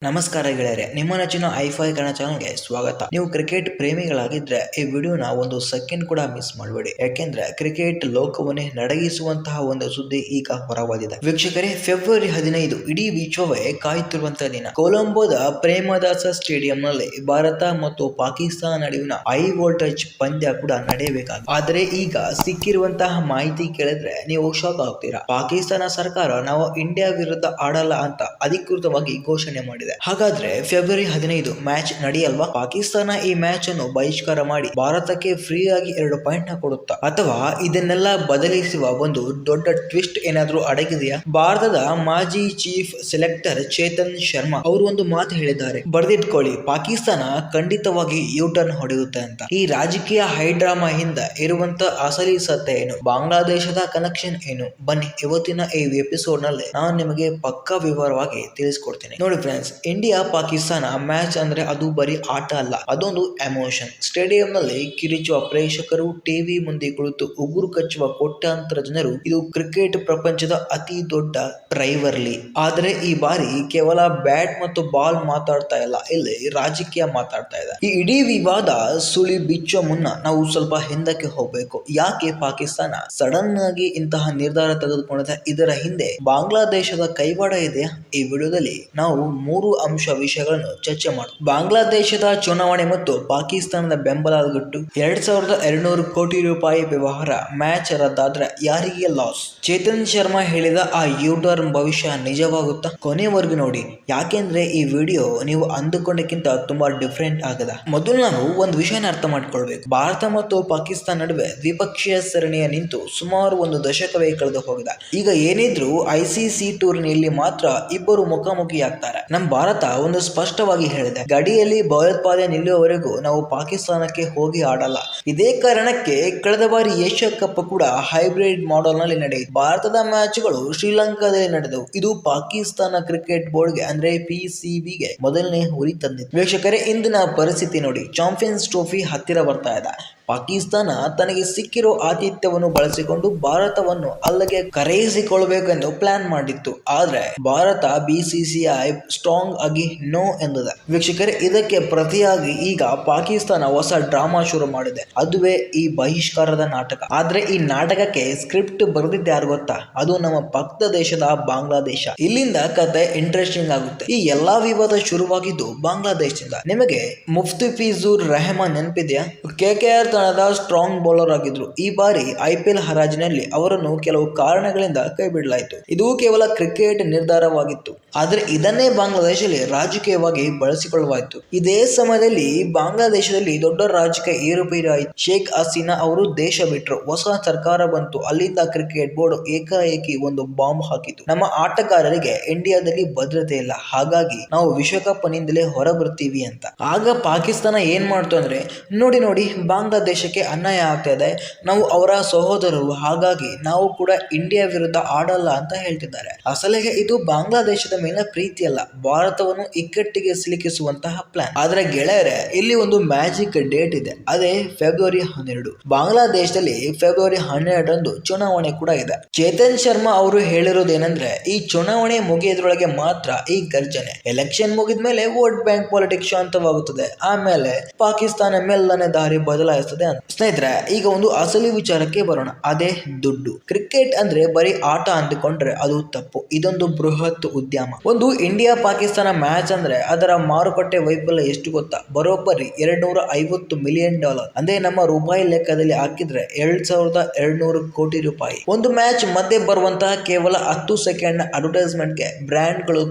ನಮಸ್ಕಾರ ಗೆಳೆಯರೆ, ನಿಮ್ಮ ನೆಚ್ಚಿನ ಐಫೈ ಕನ್ನಡ ಚಾನಲ್ಗೆ ಸ್ವಾಗತ. ನೀವು ಕ್ರಿಕೆಟ್ ಪ್ರೇಮಿಗಳಾಗಿದ್ರೆ ಈ ವಿಡಿಯೋನ ಒಂದು ಸೆಕೆಂಡ್ ಕೂಡ ಮಿಸ್ ಮಾಡಬೇಡಿ. ಯಾಕೆಂದ್ರೆ ಕ್ರಿಕೆಟ್ ಲೋಕವನ್ನೇ ನಡಗಿಸುವಂತಹ ಒಂದು ಸುದ್ದಿ ಈಗ ಹೊರಬಂದಿದೆ. ವೀಕ್ಷಕರೇ, ಫೆಬ್ರವರಿ 15 ಇಡೀ ವಿಶ್ವವೇ ಕಾಯುತ್ತಿರುವಂತಹ ದಿನ. ಕೊಲಂಬೋದ ಪ್ರೇಮದಾಸ ಸ್ಟೇಡಿಯಂ ನಲ್ಲಿ ಭಾರತ ಮತ್ತು ಪಾಕಿಸ್ತಾನ ನಡುವಿನ ಹೈ ವೋಲ್ಟೇಜ್ ಪಂದ್ಯ ಕೂಡ ನಡೆಯಬೇಕಾಗಿದೆ. ಆದರೆ ಈಗ ಸಿಕ್ಕಿರುವಂತಹ ಮಾಹಿತಿ ಕೇಳಿದ್ರೆ ನೀವು ಶಾಕ್ ಆಗ್ತೀರಾ. ಪಾಕಿಸ್ತಾನ ಸರ್ಕಾರ ನಾವು ಇಂಡಿಯಾ ವಿರುದ್ಧ ಆಡಲ್ಲ ಅಂತ ಅಧಿಕೃತವಾಗಿ ಘೋಷಣೆ ಮಾಡಿದೆ. ಹಾಗಾದ್ರೆ ಫೆಬ್ರವರಿ 15 ಮ್ಯಾಚ್ ನಡೆಯಲ್ವಾ? ಪಾಕಿಸ್ತಾನ ಈ ಮ್ಯಾಚ್ ಅನ್ನು ಬಹಿಷ್ಕಾರ ಮಾಡಿ ಭಾರತಕ್ಕೆ ಫ್ರೀ ಆಗಿ 2 ಪಾಯಿಂಟ್ ನ ಕೊಡುತ್ತಾ, ಅಥವಾ ಇದನ್ನೆಲ್ಲ ಬದಲಿಸುವ ಒಂದು ದೊಡ್ಡ ಟ್ವಿಸ್ಟ್ ಏನಾದ್ರೂ ಅಡಗಿದೆಯಾ? ಭಾರತದ ಮಾಜಿ ಚೀಫ್ ಸೆಲೆಕ್ಟರ್ ಚೇತನ್ ಶರ್ಮಾ ಅವರು ಒಂದು ಮಾತು ಹೇಳಿದ್ದಾರೆ, ಬರ್ದಿಟ್ಕೊಳ್ಳಿ, ಪಾಕಿಸ್ತಾನ ಖಂಡಿತವಾಗಿ ಯೂ ಟರ್ನ್ ಹೊಡೆಯುತ್ತೆ ಅಂತ. ಈ ರಾಜಕೀಯ ಹೈಡ್ರಾಮಾ ಹಿಂದ ಇರುವಂತ ಅಸಲಿ ಸತ್ಯ ಏನು, ಬಾಂಗ್ಲಾದೇಶದ ಕನೆಕ್ಷನ್ ಏನು, ಬನ್ನಿ ಇವತ್ತಿನ ಈ ಎಪಿಸೋಡ್ ನಲ್ಲಿ ನಾನು ನಿಮಗೆ ಪಕ್ಕಾ ವಿವರವಾಗಿ ತಿಳಿಸ್ಕೊಡ್ತೀನಿ. ನೋಡಿ ಫ್ರೆಂಡ್ಸ್, ಇಂಡಿಯಾ ಪಾಕಿಸ್ತಾನ ಮ್ಯಾಚ್ ಅಂದ್ರೆ ಅದು ಬರೀ ಆಟ ಅಲ್ಲ, ಅದೊಂದು ಎಮೋಷನ್. ಸ್ಟೇಡಿಯಂ ನಲ್ಲಿ ಕಿರಿಚುವ ಪ್ರೇಕ್ಷಕರು, ಟಿವಿ ಮುಂದೆ ಕುಳಿತು ಉಗುರು ಕಚ್ಚುವ ಕೋಟ್ಯಾಂತರ ಜನರು, ಇದು ಕ್ರಿಕೆಟ್ ಪ್ರಪಂಚದ ಅತಿ ದೊಡ್ಡ ರೈವರ್ಲಿ. ಆದ್ರೆ ಈ ಬಾರಿ ಕೇವಲ ಬ್ಯಾಟ್ ಮತ್ತು ಬಾಲ್ ಮಾತಾಡ್ತಾ ಇಲ್ಲ, ಇಲ್ಲಿ ರಾಜಕೀಯ ಮಾತಾಡ್ತಾ ಇದೆ. ಈ ಇಡೀ ವಿವಾದ ಸುಳಿ ಬಿಚ್ಚುವ ಮುನ್ನ ನಾವು ಸ್ವಲ್ಪ ಹಿಂದಕ್ಕೆ ಹೋಗ್ಬೇಕು. ಯಾಕೆ ಪಾಕಿಸ್ತಾನ ಸಡನ್ ಆಗಿ ಇಂತಹ ನಿರ್ಧಾರ ತೆಗೆದುಕೊಂಡಿದೆ? ಇದರ ಹಿಂದೆ ಬಾಂಗ್ಲಾದೇಶದ ಕೈವಾಡ ಇದೆಯಾ? ಈ ವಿಡಿಯೋದಲ್ಲಿ ನಾವು 3 ವಿಷಯಗಳನ್ನು ಚರ್ಚೆ ಮಾಡ್ತೀವಿ. ಬಾಂಗ್ಲಾದೇಶದ ಚುನಾವಣೆ ಮತ್ತು ಪಾಕಿಸ್ತಾನದ ಬೆಂಬಲದ ಗುಟ್ಟು, 2200 ಕೋಟಿ ರೂಪಾಯಿ ವ್ಯವಹಾರ, ಮ್ಯಾಚ್ ರದ್ದಾದ್ರೆ ಯಾರಿಗೆ ಲಾಸ್? ಚೇತನ್ ಶರ್ಮಾ ಹೇಳಿದ ಆ ಯೂ ಟರ್ನ್ ಭವಿಷ್ಯ ನಿಜವಾಗುತ್ತಾ? ಕೊನೆವರೆಗೂ ನೋಡಿ, ಯಾಕೆಂದ್ರೆ ಈ ವಿಡಿಯೋ ನೀವು ಅಂದುಕೊಂಡಕ್ಕಿಂತ ತುಂಬಾ ಡಿಫರೆಂಟ್ ಆಗದ. ಮೊದಲು ನಾವು ಒಂದು ವಿಷಯನ ಅರ್ಥ ಮಾಡ್ಕೊಳ್ಬೇಕು. ಭಾರತ ಮತ್ತು ಪಾಕಿಸ್ತಾನ ನಡುವೆ ದ್ವಿಪಕ್ಷೀಯ ಸರಣಿಯ ನಿಂತು ಸುಮಾರು ಒಂದು ದಶಕವೇ ಕಳೆದು ಹೋಗಿದೆ. ಈಗ ಏನಿದ್ರು ICC ಟೂರ್ನಿಯಲ್ಲಿ ಮಾತ್ರ ಇಬ್ಬರು ಮುಖಾಮುಖಿ ಆಗ್ತಾರೆ. ನಮ್ಮ ಭಾರತ ಒಂದು ಸ್ಪಷ್ಟವಾಗಿ ಹೇಳಿದೆ, ಗಡಿಯಲ್ಲಿ ಭಯೋತ್ಪಾದನೆ ನಿಲ್ಲುವವರೆಗೂ ನಾವು ಪಾಕಿಸ್ತಾನಕ್ಕೆ ಹೋಗಿ ಆಡಲ್ಲ. ಇದೇ ಕಾರಣಕ್ಕೆ ಕಳೆದ ಬಾರಿ ಏಷ್ಯಾ ಕಪ್ ಕೂಡ ಹೈಬ್ರಿಡ್ ಮಾಡೆಲ್ ನಲ್ಲಿ ನಡೆಯಿತು. ಭಾರತದ ಮ್ಯಾಚ್ಗಳು ಶ್ರೀಲಂಕಾದಲ್ಲಿ ನಡೆದವು. ಇದು ಪಾಕಿಸ್ತಾನ ಕ್ರಿಕೆಟ್ ಬೋರ್ಡ್ಗೆ ಅಂದ್ರೆ PCBಗೆ ಮೊದಲನೇ ಉರಿ ತಂದಿತ್ತು. ವೀಕ್ಷಕರೇ, ಇಂದಿನ ಪರಿಸ್ಥಿತಿ ನೋಡಿ, ಚಾಂಪಿಯನ್ಸ್ ಟ್ರೋಫಿ ಹತ್ತಿರ ಬರ್ತಾ ಇದೆ. ಪಾಕಿಸ್ತಾನ ತನಗೆ ಸಿಕ್ಕಿರೋ ಆತಿಥ್ಯವನ್ನು ಬಳಸಿಕೊಂಡು ಭಾರತವನ್ನು ಅಲ್ಲಿಗೆ ಕರೆಯಿಸಿಕೊಳ್ಳಬೇಕೆಂದು ಪ್ಲಾನ್ ಮಾಡಿತ್ತು. ಆದ್ರೆ ಭಾರತ BCCI ಸ್ಟ್ರಾಂಗ್ ಆಗಿ ನೋ ಎಂದಿದೆ. ವೀಕ್ಷಕರೇ, ಇದಕ್ಕೆ ಪ್ರತಿಯಾಗಿ ಈಗ ಪಾಕಿಸ್ತಾನ ಹೊಸ ಡ್ರಾಮಾ ಶುರು ಮಾಡಿದೆ. ಅದುವೇ ಈ ಬಹಿಷ್ಕಾರದ ನಾಟಕ. ಆದ್ರೆ ಈ ನಾಟಕಕ್ಕೆ ಸ್ಕ್ರಿಪ್ಟ್ ಬರೆದಿದ್ದು ಯಾರು ಗೊತ್ತಾ? ಅದು ನಮ್ಮ ಪಕ್ಕದ ದೇಶದ ಬಾಂಗ್ಲಾದೇಶ. ಇಲ್ಲಿಂದ ಕತೆ ಇಂಟ್ರೆಸ್ಟಿಂಗ್ ಆಗುತ್ತೆ. ಈ ಎಲ್ಲಾ ವಿವಾದ ಶುರುವಾಗಿದ್ದು ಬಾಂಗ್ಲಾದೇಶದಿಂದ. ನಿಮಗೆ ಮುಫ್ತಿಫಿಜುರ್ ರೆಹಮಾನ್ ನೆನಪಿದೆಯಾ? KKR ತಂಡದ ಸ್ಟ್ರಾಂಗ್ ಬೌಲರ್ ಆಗಿದ್ರು. ಈ ಬಾರಿ IPL ಹರಾಜಿನಲ್ಲಿ ಅವರನ್ನು ಕೆಲವು ಕಾರಣಗಳಿಂದ ಕೈ ಬಿಡಲಾಯಿತು. ಇದು ಕೇವಲ ಕ್ರಿಕೆಟ್ ನಿರ್ಧಾರವಾಗಿತ್ತು, ಆದ್ರೆ ಇದನ್ನೇ ಬಾಂಗ್ಲಾದೇಶದಲ್ಲಿ ರಾಜಕೀಯವಾಗಿ ಬಳಸಿಕೊಳ್ಳಲಾಯಿತು. ಇದೇ ಸಮಯದಲ್ಲಿ ಬಾಂಗ್ಲಾದೇಶದಲ್ಲಿ ದೊಡ್ಡ ರಾಜಕೀಯ ಏರುಪೇರು ಆಯಿತು. ಶೇಖ್ ಹಸೀನಾ ಅವರು ದೇಶ ಬಿಟ್ಟರು, ಹೊಸ ಸರ್ಕಾರ ಬಂತು. ಅಲ್ಲಿಂದ ಕ್ರಿಕೆಟ್ ಬೋರ್ಡ್ ಏಕಾಏಕಿ ಒಂದು ಬಾಂಬ್ ಹಾಕಿತು. ನಮ್ಮ ಆಟಗಾರರಿಗೆ ಇಂಡಿಯಾದಲ್ಲಿ ಭದ್ರತೆ ಇಲ್ಲ, ಹಾಗಾಗಿ ನಾವು ವಿಶ್ವಕಪ್ ನಿಂದಲೇ ಹೊರಬರ್ತೀವಿ ಅಂತ. ಆಗ ಪಾಕಿಸ್ತಾನ ಏನ್ ಮಾಡ್ತು ಅಂದ್ರೆ, ನೋಡಿ ಬಾಂಗ್ಲಾದೇಶಕ್ಕೆ ಅನ್ಯಾಯ ಆಗ್ತಾ ಇದೆ, ನಾವು ಅವರ ಸಹೋದರರು, ಹಾಗಾಗಿ ನಾವು ಕೂಡ ಇಂಡಿಯಾ ವಿರುದ್ಧ ಆಡಲ್ಲ ಅಂತ ಹೇಳ್ತಿದ್ದಾರೆ. ಅಸಲಿಗೆ ಇದು ಬಾಂಗ್ಲಾದೇಶದ ಮೇಲೆ ಪ್ರೀತಿ ಅಲ್ಲ, ಭಾರತವನ್ನು ಇಕ್ಕಟ್ಟಿಗೆ ಸಿಲುಕಿಸುವಂತಹ ಪ್ಲಾನ್. ಆದ್ರೆ ಗೆಳೆಯರೆ, ಇಲ್ಲಿ ಒಂದು ಮ್ಯಾಜಿಕ್ ಡೇಟ್ ಇದೆ, ಅದೇ ಫೆಬ್ರವರಿ 12. ಬಾಂಗ್ಲಾದೇಶದಲ್ಲಿ ಫೆಬ್ರವರಿ 12ರಂದು ಚುನಾವಣೆ ಕೂಡ ಇದೆ. ಚೇತನ್ ಶರ್ಮಾ ಅವರು ಹೇಳಿರೋದೇನೆಂದ್ರೆ, ಈ ಚುನಾವಣೆ ಮುಗಿಯೋದ್ರೊಳಗೆ ಮಾತ್ರ ಈ ಗರ್ಜನೆ. ಎಲೆಕ್ಷನ್ ಮುಗಿದ್ಮೇಲೆ ವೋಟ್ ಬ್ಯಾಂಕ್ ಪಾಲಿಟಿಕ್ಸ್ ಶಾಂತವಾಗುತ್ತದೆ, ಆಮೇಲೆ ಪಾಕಿಸ್ತಾನ ಮೆಲ್ಲನೆ ದಾರಿ ಬದಲಾಯಿಸುತ್ತದೆ ಅಂತ. ಸ್ನೇಹಿತರೆ, ಈಗ ಒಂದು ಅಸಲಿ ವಿಚಾರಕ್ಕೆ ಬರೋಣ, ಅದೇ ದುಡ್ಡು. ಕ್ರಿಕೆಟ್ ಅಂದ್ರೆ ಬರೀ ಆಟ ಅಂದುಕೊಂಡ್ರೆ ಅದು ತಪ್ಪು. ಇದೊಂದು ಬೃಹತ್ ಉದ್ಯಮ. ಒಂದು ಇಂಡಿಯಾ ಪಾಕಿಸ್ತಾನ ಮ್ಯಾಚ್ ಅಂದ್ರೆ ಅದರ ಮಾರುಕಟ್ಟೆ ವೈಫಲ್ಯ ಎಷ್ಟು ಗೊತ್ತಾ? ಬರೋಬ್ಬರಿ $250 ಮಿಲಿಯನ್. ಅಂದ್ರೆ ನಮ್ಮ ರೂಪಾಯಿ ಲೆಕ್ಕದಲ್ಲಿ ಹಾಕಿದ್ರೆ 2200 ಕೋಟಿ ರೂಪಾಯಿ. ಒಂದು ಮ್ಯಾಚ್ ಮಧ್ಯೆ ಬರುವಂತಹ ಕೇವಲ 10 ಸೆಕೆಂಡ್ ಅಡ್ವರ್ಟೈಸ್ಮೆಂಟ್ ಗೆ ಬ್ರ್ಯಾಂಡ್ ಗಳು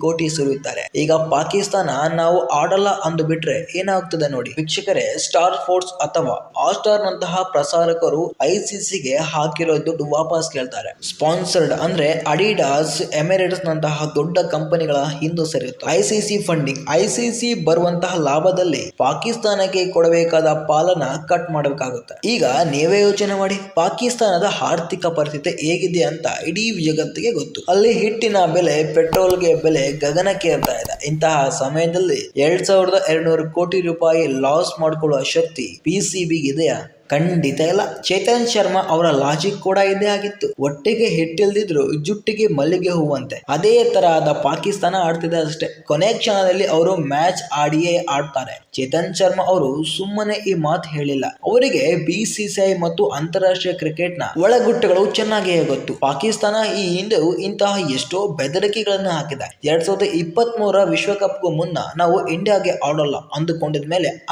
ಕೋಟಿ ಸುರಿಯುತ್ತಾರೆ. ಈಗ ಪಾಕಿಸ್ತಾನ ನಾವು ಆಡಲ್ಲ ಅಂದು ಬಿಟ್ರೆ ಏನಾಗ್ತದೆ ನೋಡಿ. ವೀಕ್ಷಕರೇ, ಸ್ಟಾರ್ ಸ್ಪೋರ್ಟ್ಸ್ ಅಥವಾ ಹಾಟ್‌ಸ್ಟಾರ್ ನಂತಹ ಪ್ರಸಾರಕರು ICCಗೆ ಹಾಕಿರೋ ದುಡ್ಡು ವಾಪಸ್ ಕೇಳ್ತಾರೆ. ಸ್ಪಾನ್ಸರ್ಡ್ ಅಂದ್ರೆ ಅಡಿಡಾಸ್, ಎಮಿರೇಟ್ಸ್ ನಂತಹ ದೊಡ್ಡ ಕಂಪನಿಗಳ ಹಿಂದೆ ಸರಿಯುತ್ತೆ ICC ಫಂಡಿಂಗ್. ICC ಬರುವಂತಹ ಲಾಭದಲ್ಲಿ ಪಾಕಿಸ್ತಾನಕ್ಕೆ ಕೊಡಬೇಕಾದ ಪಾಲನ ಕಟ್ ಮಾಡಬೇಕಾಗುತ್ತೆ. ಈಗ ನೀವೇ ಯೋಚನೆ ಮಾಡಿ, ಪಾಕಿಸ್ತಾನದ ಆರ್ಥಿಕ ಪರಿಸ್ಥಿತಿ ಹೇಗಿದೆ ಅಂತ ಇಡೀ ಜಗತ್ತಿಗೆ ಗೊತ್ತು. ಅಲ್ಲಿ ಹಿಟ್ಟಿನ ಬೆಲೆ, ಪೆಟ್ರೋಲ್ಗೆ ಬೆಲೆ ಗಗನಕ್ಕೇರ್ತಾ ಇದೆ. ಇಂತಹ ಸಮಯದಲ್ಲಿ 2200 ಕೋಟಿ ರೂಪಾಯಿ ಲಾಸ್ ಮಾಡಿಕೊಳ್ಳುವ ಶಕ್ತಿ PCBಗೆ ಇದೆಯಾ? ಖಂಡಿತ ಇಲ್ಲ. ಚೇತನ್ ಶರ್ಮಾ ಅವರ ಲಾಜಿಕ್ ಕೂಡ ಇದೇ ಆಗಿತ್ತು. ಒಟ್ಟಿಗೆ ಹಿಟ್ಟಿಲ್ದಿದ್ರು ಜುಟ್ಟಿಗೆ ಮಲ್ಲಿಗೆ ಹೂವಂತೆ. ಅದೇ ತರಹದ ಪಾಕಿಸ್ತಾನ ಆಡ್ತಿದೆ ಅಷ್ಟೇ. ಕೊನೆ ಕ್ಷಣದಲ್ಲಿ ಅವರು ಮ್ಯಾಚ್ ಆಡಿಯೇ ಆಡ್ತಾರೆ. ಚೇತನ್ ಶರ್ಮಾ ಅವರು ಸುಮ್ಮನೆ ಈ ಮಾತು ಹೇಳಿಲ್ಲ. ಅವರಿಗೆ BCCI ಮತ್ತು ಅಂತಾರಾಷ್ಟ್ರೀಯ ಕ್ರಿಕೆಟ್ ನ ಒಳಗುಟ್ಟುಗಳು ಚೆನ್ನಾಗಿಯೇ ಗೊತ್ತು. ಪಾಕಿಸ್ತಾನ ಈ ಹಿಂದೆಯೂ ಇಂತಹ ಎಷ್ಟೋ ಬೆದರಿಕೆಗಳನ್ನು ಹಾಕಿದೆ. 2023 ವಿಶ್ವಕಪ್ಗೂ ಮುನ್ನ ನಾವು ಇಂಡಿಯಾಗೆ ಆಡೋಲ್ಲ ಅಂದುಕೊಂಡಿದ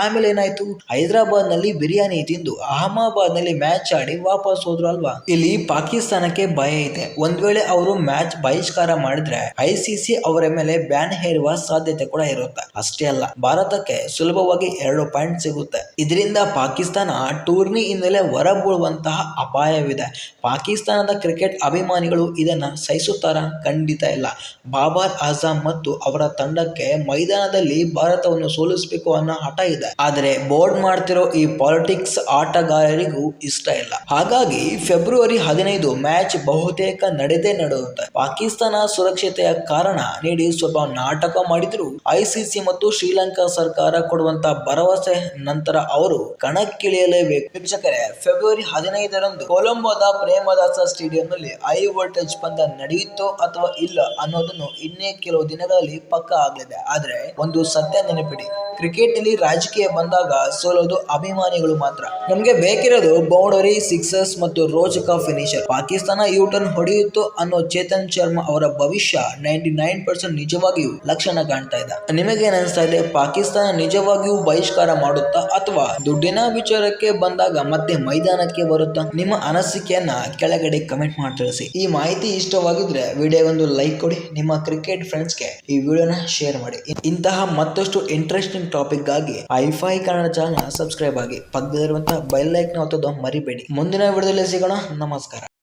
ಆಮೇಲೆ ಏನಾಯ್ತು? ಹೈದರಾಬಾದ್ ನಲ್ಲಿ ಬಿರಿಯಾನಿ ತಿಂದು ಅಹಮದಾಬಾದ್ ನಲ್ಲಿ ಮ್ಯಾಚ್ ಆಡಿ ವಾಪಸ್ ಹೋದ್ರು ಅಲ್ವಾ? ಇಲ್ಲಿ ಪಾಕಿಸ್ತಾನಕ್ಕೆ ಭಯ ಇದೆ. ಒಂದ್ ವೇಳೆ ಅವರು ಮ್ಯಾಚ್ ಬಹಿಷ್ಕಾರ ಮಾಡಿದ್ರೆ ICC ಅವರ ಮೇಲೆ ಬ್ಯಾನ್ ಹೇರುವ ಸಾಧ್ಯತೆ ಕೂಡ ಇರುತ್ತೆ. ಅಷ್ಟೇ ಅಲ್ಲ, ಭಾರತಕ್ಕೆ ಸುಲಭವಾಗಿ 2 ಪಾಯಿಂಟ್ ಸಿಗುತ್ತೆ. ಇದರಿಂದ ಪಾಕಿಸ್ತಾನ ಟೂರ್ನಿಯಿಂದಲೇ ಹೊರಬೀಳುವಂತಹ ಅಪಾಯವಿದೆ. ಪಾಕಿಸ್ತಾನದ ಕ್ರಿಕೆಟ್ ಅಭಿಮಾನಿಗಳು ಇದನ್ನ ಸಹಿಸುತ್ತಾರಾ? ಖಂಡಿತ ಇಲ್ಲ. ಬಾಬರ್ ಆಜಮ್ ಮತ್ತು ಅವರ ತಂಡಕ್ಕೆ ಮೈದಾನದಲ್ಲಿ ಭಾರತವನ್ನು ಸೋಲಿಸಬೇಕು ಅನ್ನೋ ಹಠ ಇದೆ. ಆದರೆ ಬೋರ್ಡ್ ಮಾಡ್ತಿರೋ ಈ ಪಾಲಿಟಿಕ್ಸ್ ಆಟಗಾರರಿಗೂ ಇಷ್ಟ ಇಲ್ಲ. ಹಾಗಾಗಿ ಫೆಬ್ರವರಿ 15 ಮ್ಯಾಚ್ ಬಹುತೇಕ ನಡೆಯುತ್ತೆ. ಪಾಕಿಸ್ತಾನ ಸುರಕ್ಷತೆಯ ಕಾರಣ ನೀಡಿ ಸ್ವಲ್ಪ ನಾಟಕ ಮಾಡಿದ್ರು ICC ಮತ್ತು ಶ್ರೀಲಂಕಾ ಸರ್ಕಾರ ಕೊಡುವಂತ ಭರವಸೆ ನಂತರ ಅವರು ಕಣಕ್ಕಿಳಿಯಲೇಬೇಕು. ವೀಕ್ಷಕರೇ, ಫೆಬ್ರವರಿ 15ರಂದು ಕೊಲಂಬೋದ ಪ್ರೇಮದಾಸ ಸ್ಟೇಡಿಯಂನಲ್ಲಿ ಹೈ ವೋಲ್ಟೇಜ್ ಪಂದ್ಯ ನಡೆಯುತ್ತೋ ಅಥವಾ ಇಲ್ಲ ಅನ್ನೋದನ್ನು ಇನ್ನೇ ಕೆಲವು ದಿನಗಳಲ್ಲಿ ಪಕ್ಕಾ ಆಗಲಿದೆ. ಆದ್ರೆ ಒಂದು ಸತ್ಯ ನೆನಪಿಡಿ, ಕ್ರಿಕೆಟ್ ನಲ್ಲಿ ರಾಜಕೀಯ ಬಂದಾಗ ಸೋಲೋದು ಅಭಿಮಾನಿಗಳು ಮಾತ್ರ. ನಮ್ಗೆ ಬೇಕಿರೋದು ಬೌಂಡರಿ, ಸಿಕ್ಸರ್ಸ್ ಮತ್ತು ರೋಚಕ ಫಿನಿಶರ್. ಪಾಕಿಸ್ತಾನ ಯೂಟರ್ನ್ ಹೊಡೆಯುತ್ತೋ ಅನ್ನೋ ಚೇತನ್ ಶರ್ಮಾ ಅವರ ಭವಿಷ್ಯ 99% ನಿಜವಾಗಿಯೂ ಲಕ್ಷಣ ಕಾಣ್ತಾ ಇದೆ. ನಿಮಗೇನ್ ಅನಿಸ್ತಾ ಇದೆ? ಪಾಕಿಸ್ತಾನ ನಿಜವಾಗಿಯೂ ಬಹಿಷ್ಕಾರ ಮಾಡುತ್ತಾ ಅಥವಾ ದುಡ್ಡಿನ ವಿಚಾರಕ್ಕೆ ಬಂದಾಗ ಮತ್ತೆ ಮೈದಾನಕ್ಕೆ ಬರುತ್ತಾ? ನಿಮ್ಮ ಅನಿಸಿಕೆಯನ್ನ ಕೆಳಗಡೆ ಕಮೆಂಟ್ ಮಾಡಿ ತಿಳಿಸಿ. ಈ ಮಾಹಿತಿ ಇಷ್ಟವಾಗಿದ್ರೆ ವಿಡಿಯೋ ಒಂದು ಲೈಕ್ ಕೊಡಿ. ನಿಮ್ಮ ಕ್ರಿಕೆಟ್ ಫ್ರೆಂಡ್ಸ್ಗೆ ಈ ವಿಡಿಯೋನ ಶೇರ್ ಮಾಡಿ. ಇಂತಹ ಮತ್ತಷ್ಟು ಇಂಟ್ರೆಸ್ಟಿಂಗ್ ಟಾಪಿಕ್ ಗಾಗಿ ಐಫೈ ಕನ್ನಡ ಚಾನಲ್ ಸಬ್ಸ್ಕ್ರೈಬ್ ಆಗಿ. ಪಕ್ಕದಲ್ಲಿರುವಂತಹ ಬೆಲ್ ಐಕಾನ್ ಒತ್ತೋದು ಮರಿಬೇಡಿ. ಮುಂದಿನ ವಿಡಿಯೋದಲ್ಲಿ ಸಿಗೋಣ. ನಮಸ್ಕಾರ.